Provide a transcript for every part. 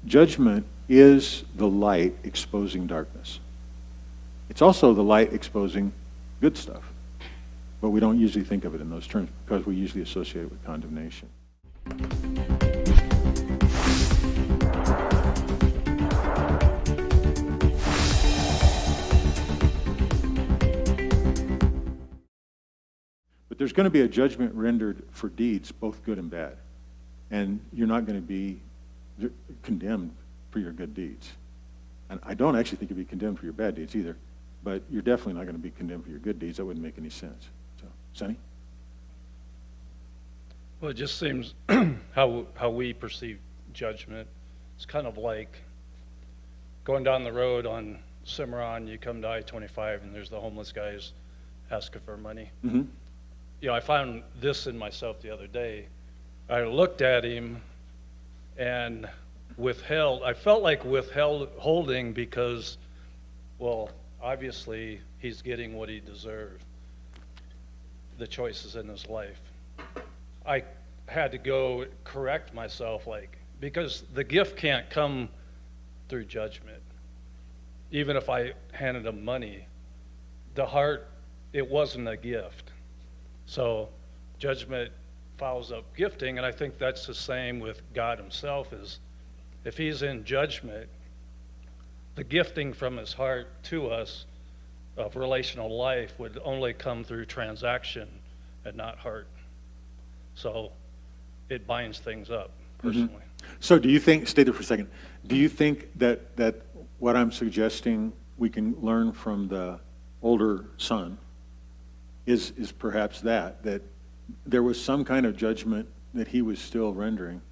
Judgment is the light exposing darkness. It's also the light exposing good stuff. But we don't usually think of it in those terms because we usually associate it with condemnation. But there's going to be a judgment rendered for deeds, both good and bad. And you're not going to be condemned for your good deeds. And I don't actually think you'll be condemned for your bad deeds either, but you're definitely not going to be condemned for your good deeds. That wouldn't make any sense. So, Sonny? Well, it just seems how we perceive judgment. It's kind of like going down the road on Cimarron, you come to I-25, and there's the homeless guys asking for money. Mm-hmm. You know, I found this in myself the other day. I looked at him and I felt like withholding because, well, obviously he's getting what he deserved, the choices in his life. I had to go correct myself, because the gift can't come through judgment. Even if I handed him money, the heart, it wasn't a gift. So judgment follows up gifting, and I think that's the same with God himself. Is if he's in judgment, the gifting from his heart to us of relational life would only come through transaction and not heart. So it binds things up personally. Mm-hmm. So do you think, stay there for a second, do you think that what I'm suggesting we can learn from the older son is perhaps that there was some kind of judgment that he was still rendering,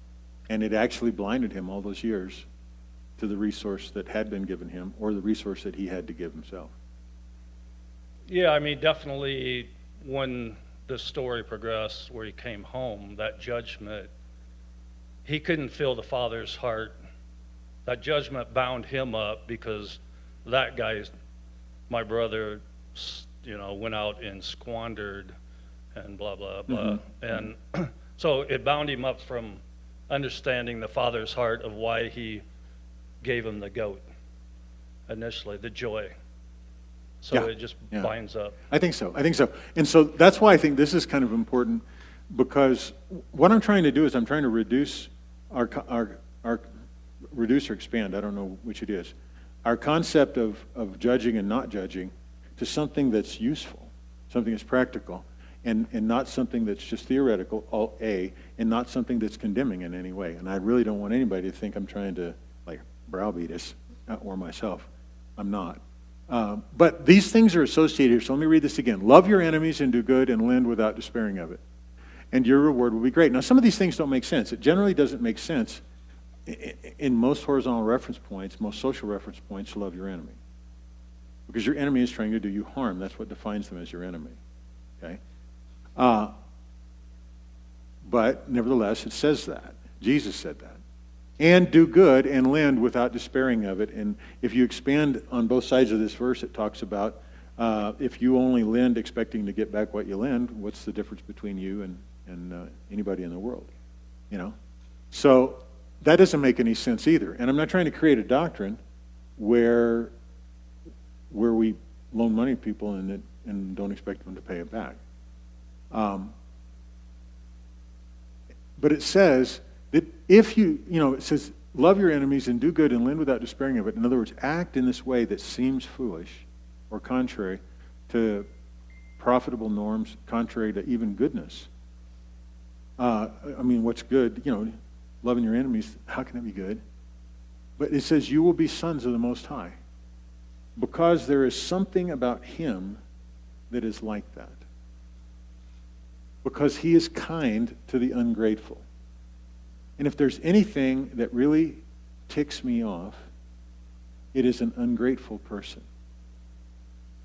and it actually blinded him all those years to the resource that had been given him or the resource that he had to give himself? Yeah, I mean, definitely when the story progressed where he came home, that judgment, he couldn't feel the Father's heart. That judgment bound him up because that guy, my brother, went out and squandered and blah, blah, blah. Mm-hmm. And so it bound him up from understanding the Father's heart of why he gave him the goat initially, the joy. So it just binds up. I think so. And so that's why I think this is kind of important, because what I'm trying to do is I'm trying to reduce reduce or expand, I don't know which it is, our concept of judging and not judging to something that's useful, something that's practical, and not something that's just theoretical, and not something that's condemning in any way. And I really don't want anybody to think I'm trying to browbeat us or myself. I'm not. But these things are associated here, so let me read this again. Love your enemies and do good and lend without despairing of it, and your reward will be great. Now, some of these things don't make sense. It generally doesn't make sense in most horizontal reference points, most social reference points, to love your enemy. Because your enemy is trying to do you harm. That's what defines them as your enemy. Okay? But nevertheless, it says that. Jesus said that. And do good and lend without despairing of it. And if you expand on both sides of this verse, it talks about if you only lend expecting to get back what you lend, what's the difference between you and anybody in the world? So that doesn't make any sense either. And I'm not trying to create a doctrine where we loan money to people and don't expect them to pay it back. But it says that if it says, love your enemies and do good and lend without despairing of it. In other words, act in this way that seems foolish or contrary to profitable norms, contrary to even goodness. What's good? Loving your enemies, how can it be good? But it says you will be sons of the Most High, because there is something about him that is like that. Because he is kind to the ungrateful. And if there's anything that really ticks me off, it is an ungrateful person.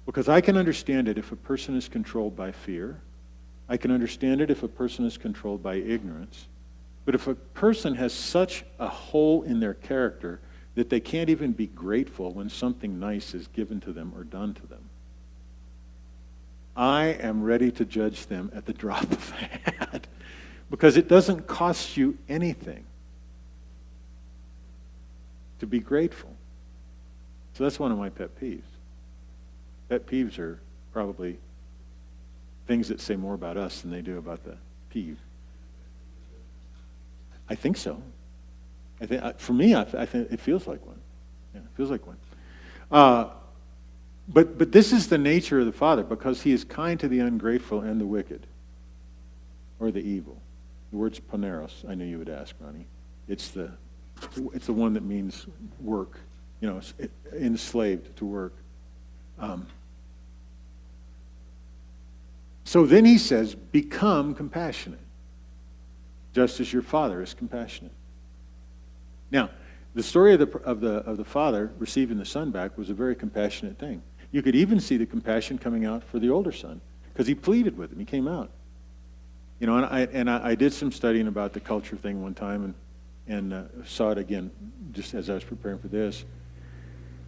Because I can understand it if a person is controlled by fear. I can understand it if a person is controlled by ignorance. But if a person has such a hole in their character that they can't even be grateful when something nice is given to them or done to them, I am ready to judge them at the drop of a hat, because it doesn't cost you anything. to be grateful. So that's one of my pet peeves. Pet peeves are probably things that say more about us than they do about the peeve. I think so. I think for me, I think it feels like one. Yeah, it feels like one. But this is the nature of the Father, because He is kind to the ungrateful and the wicked, or the evil. The word's poneros. I knew you would ask, Ronnie. It's the one that means work. Enslaved to work. So then He says, become compassionate, just as your Father is compassionate. Now, the story of the Father receiving the Son back was a very compassionate thing. You could even see the compassion coming out for the older son, because he pleaded with him. He came out. And I did some studying about the culture thing one time, and saw it again just as I was preparing for this.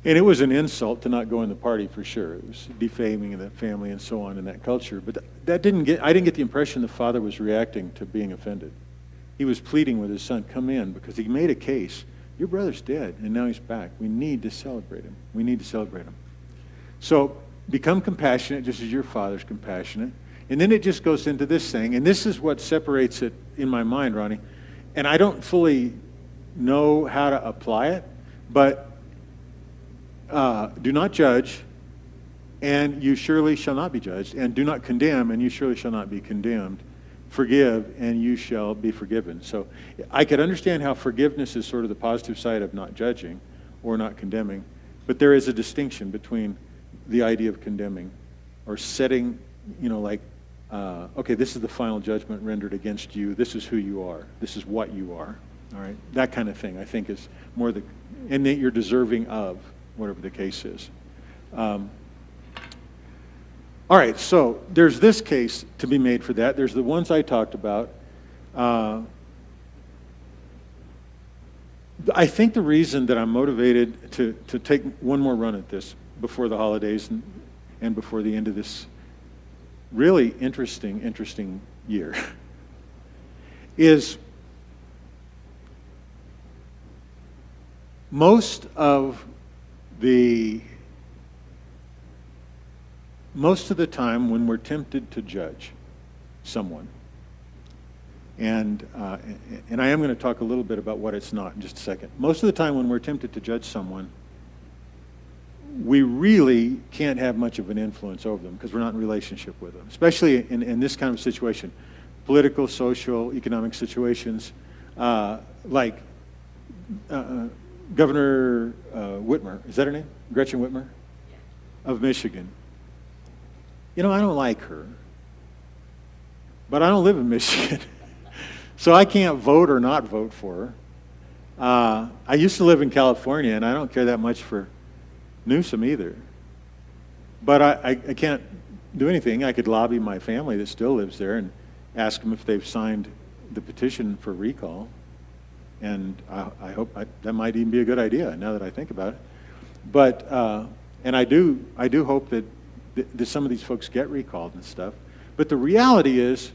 And it was an insult to not go in the party, for sure. It was defaming of the family and so on in that culture. But I didn't get the impression the Father was reacting to being offended. He was pleading with his son, come in, because he made a case. Your brother's dead, and now he's back. We need to celebrate him. We need to celebrate him. So become compassionate, just as your Father's compassionate. And then it just goes into this thing, and this is what separates it in my mind, Ronnie. And I don't fully know how to apply it, but do not judge, and you surely shall not be judged. And do not condemn, and you surely shall not be condemned. Forgive, and you shall be forgiven. So I could understand how forgiveness is sort of the positive side of not judging or not condemning, but there is a distinction between the idea of condemning or setting, okay, this is the final judgment rendered against you. This is who you are. This is what you are. All right, that kind of thing, I think, is more and that you're deserving of, whatever the case is. All right, so there's this case to be made for that. There's the ones I talked about. I think the reason that I'm motivated to take one more run at this before the holidays and before the end of this really interesting year is most of the time when we're tempted to judge someone, and I am going to talk a little bit about what it's not in just a second. Most of the time when we're tempted to judge someone, we really can't have much of an influence over them because we're not in relationship with them, especially in this kind of situation, political, social, economic situations, like Governor Whitmer. Is that her name? Gretchen Whitmer? Yeah. Of Michigan. I don't like her, but I don't live in Michigan, so I can't vote or not vote for her. I used to live in California, and I don't care that much for Newsom either. But I can't do anything. I could lobby my family that still lives there and ask them if they've signed the petition for recall. And I hope that might even be a good idea now that I think about it. But and I do hope that some of these folks get recalled and stuff. But the reality is,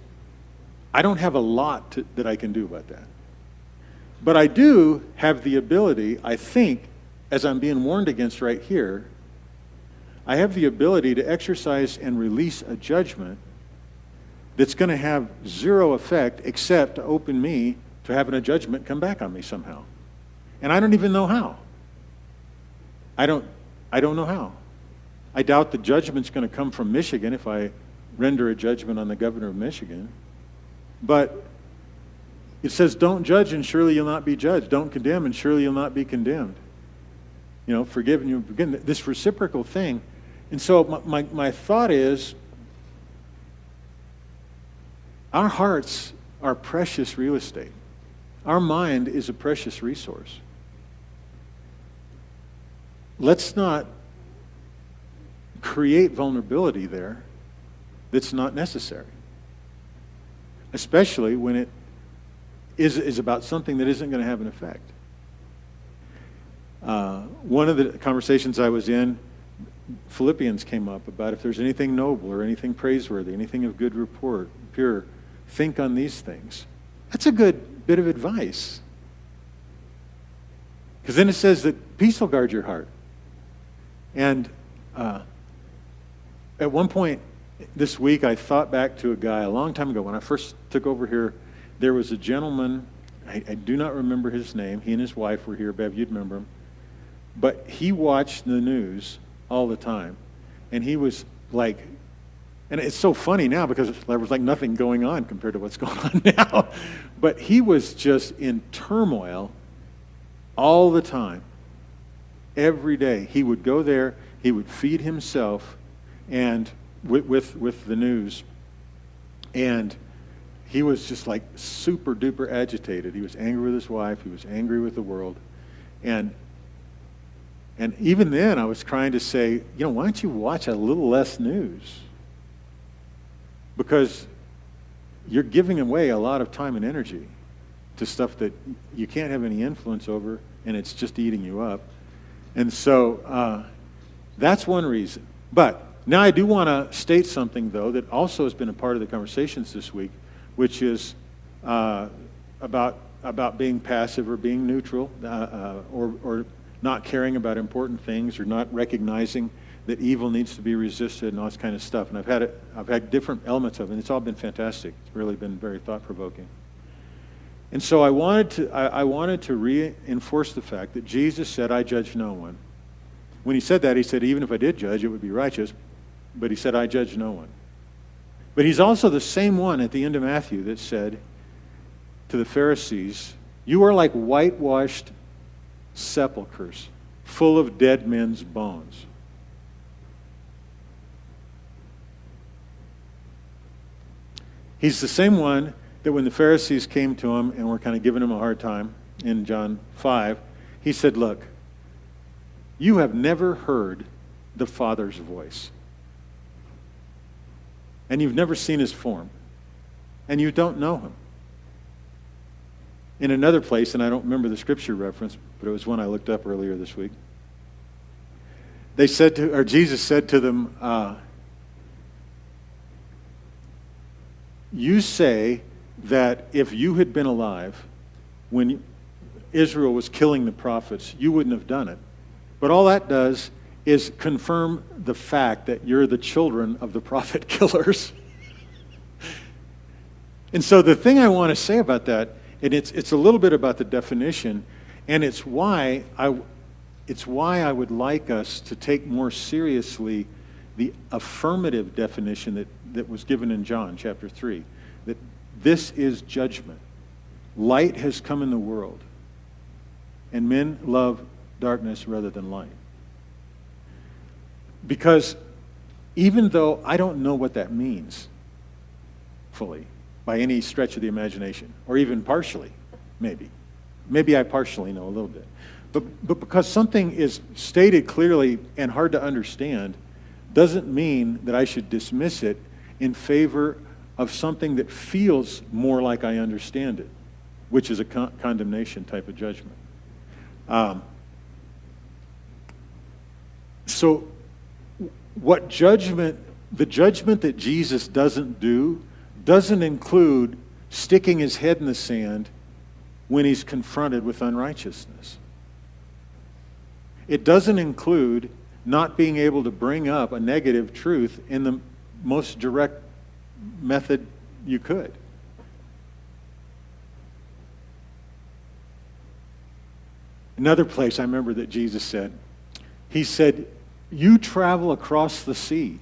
I don't have a lot that I can do about that. But I do have the ability, I think, as I'm being warned against right here, I have the ability to exercise and release a judgment that's going to have zero effect except to open me to having a judgment come back on me somehow. And I don't even know how. I don't know how. I doubt the judgment's going to come from Michigan if I render a judgment on the governor of Michigan. But it says, don't judge and surely you'll not be judged. Don't condemn and surely you'll not be condemned. Forgive and you'll be forgiven. This reciprocal thing. And so my thought is, our hearts are precious real estate. Our mind is a precious resource. Let's not create vulnerability there that's not necessary, especially when it is about something that isn't going to have an effect. One of the conversations I was in, Philippians came up about if there's anything noble or anything praiseworthy, anything of good report, pure, think on these things. That's a good bit of advice. Because then it says that peace will guard your heart. And at one point this week, I thought back to a guy a long time ago. When I first took over here, there was a gentleman, I do not remember his name. He and his wife were here. Bev, you'd remember him. But he watched the news all the time. And he was like, and it's so funny now because there was like nothing going on compared to what's going on now. But he was just in turmoil all the time. Every day. He would go there, he would feed himself and with the news. And he was just like super duper agitated. He was angry with his wife, he was angry with the world. And even then I was trying to say, why don't you watch a little less news? Because you're giving away a lot of time and energy to stuff that you can't have any influence over, and it's just eating you up. And so that's one reason. But now I do want to state something, though, that also has been a part of the conversations this week, which is about being passive or being neutral, or not caring about important things, or not recognizing that evil needs to be resisted and all this kind of stuff. And I've had different elements of it, and it's all been fantastic. It's really been very thought-provoking. And so I wanted to reinforce the fact that Jesus said, I judge no one. When he said that, he said, even if I did judge, it would be righteous. But he said, I judge no one. But he's also the same one at the end of Matthew that said to the Pharisees, you are like whitewashed sepulchres, full of dead men's bones. He's the same one that when the Pharisees came to him and were kind of giving him a hard time in John 5, he said, look, you have never heard the Father's voice. And you've never seen his form. And you don't know him. In another place, and I don't remember the scripture reference, but it was one I looked up earlier this week. Jesus said to them, you say that if you had been alive when Israel was killing the prophets, you wouldn't have done it. But all that does is confirm the fact that you're the children of the prophet killers. And so the thing I want to say about that, and it's a little bit about the definition, and it's why I would like us to take more seriously the affirmative definition that was given in John chapter 3, that this is judgment. Light has come in the world, and men love darkness rather than light. Because even though I don't know what that means fully, by any stretch of the imagination, or even partially, maybe I partially know a little bit, but because something is stated clearly and hard to understand, doesn't mean that I should dismiss it in favor of something that feels more like I understand it, which is a condemnation type of judgment. So the judgment that Jesus doesn't do, doesn't include sticking his head in the sand when he's confronted with unrighteousness. It doesn't include not being able to bring up a negative truth in the most direct method you could. Another place I remember that Jesus said, he said, you travel across the sea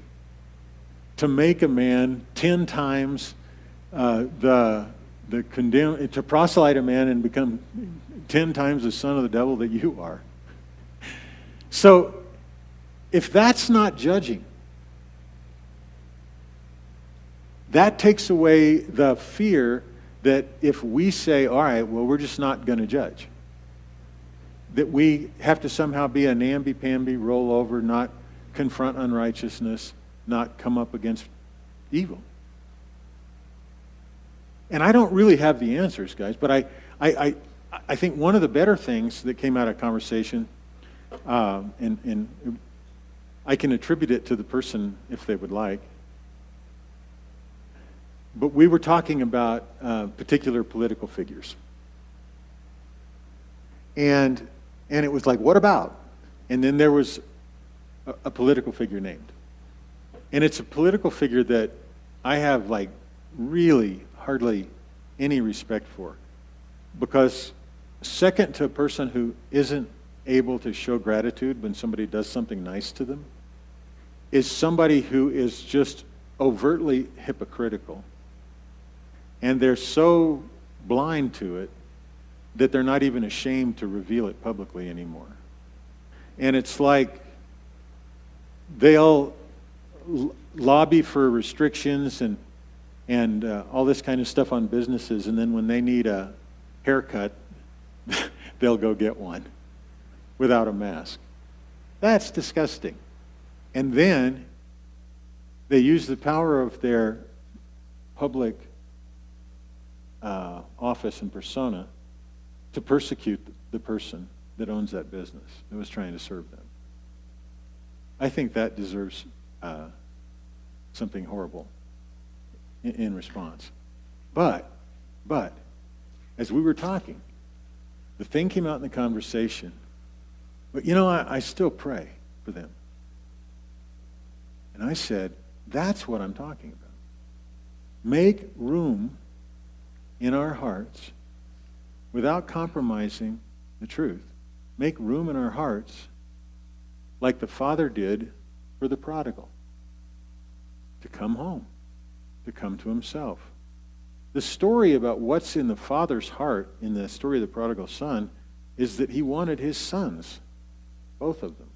to make a man 10 times the condemned, to proselyte a man and become 10 times the son of the devil that you are. So, if that's not judging, that takes away the fear that if we say, all right, well, we're just not going to judge, that we have to somehow be a namby-pamby, roll over, not confront unrighteousness, not come up against evil. And I don't really have the answers, guys, but I think one of the better things that came out of conversation, and I can attribute it to the person if they would like, but we were talking about particular political figures. And And it was like, what about? And then there was a political figure named. And it's a political figure that I have like really hardly any respect for. Because second to a person who isn't able to show gratitude when somebody does something nice to them is somebody who is just overtly hypocritical. And they're so blind to it that they're not even ashamed to reveal it publicly anymore. And it's like they'll lobby for restrictions and all this kind of stuff on businesses, and then when they need a haircut, they'll go get one without a mask. That's disgusting. And then they use the power of their public office and persona to persecute the person that owns that business, that was trying to serve them. I think that deserves something horrible in response. But, as we were talking, the thing came out in the conversation, but I still pray for them. And I said, that's what I'm talking about. Make room in our hearts without compromising the truth. Make room in our hearts like the Father did for the prodigal, to come home, to come to himself. The story about what's in the Father's heart in the story of the prodigal son is that he wanted his sons, both of them,